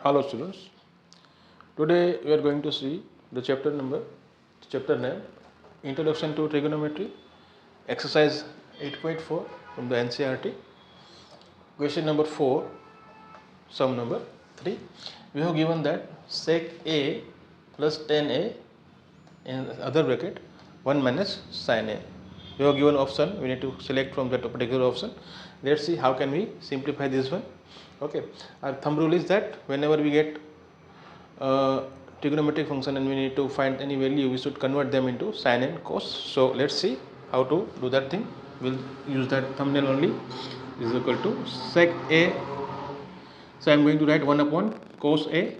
Hello students, today we are going to see the chapter name Introduction to Trigonometry, exercise 8.4 from the NCERT. Question number 4, sum number 3. We have given that sec A plus tan A in other bracket 1 minus sin A. We have given option, we need to select from that particular option. Let's see how can we simplify this one. Okay, our thumb rule is that whenever we get trigonometric function and we need to find any value, we should convert them into sin and cos. So let's see how to do that thing. We'll use that thumbnail only. Is equal to sec A. So I am going to write 1 upon cos A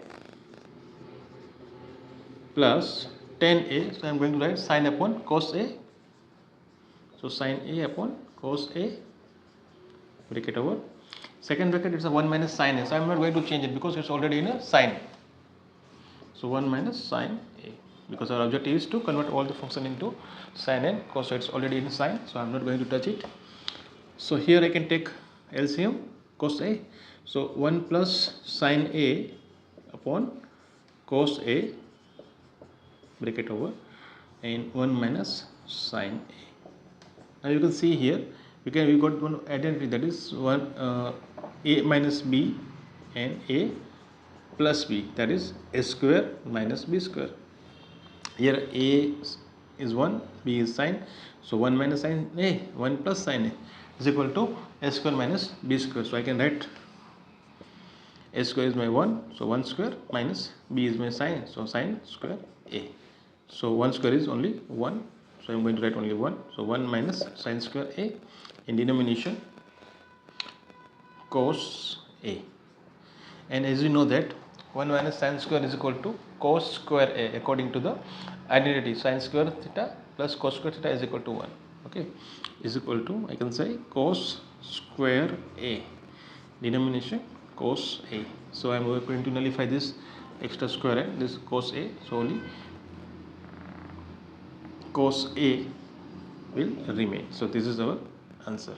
plus tan A. So I am going to write sin upon cos A. So sin A upon cos A, bracket over. Second bracket is a 1 minus sin A. So I am not going to change it because it's already in a sin. So 1 minus sin A, because our objective is to convert all the function into sin and cos. So it's already in sin, so I'm not going to touch it. So here I can take LCM cos A. So 1 plus sin A upon cos A, bracket over, and 1 minus sin A. Now you can see here we got one identity, that is A minus B and A plus B, that is A square minus B square. Here A is 1, B is sin, so 1 minus sin A, 1 plus sin A is equal to A square minus B square. So I can write A square is my 1, so 1 square, minus B is my sin, so sin square A. So 1 square is only 1, so I am going to write only 1. So 1 minus sin square A, in denomination cos A. And as you know that 1 minus sin square is equal to cos square A according to the identity, sin square theta plus cos square theta is equal to 1. Okay, is equal to, I can say, cos square A, denomination cos A. So I am going to nullify this extra square and this cos A, so only cos A will remain. So this is our answer.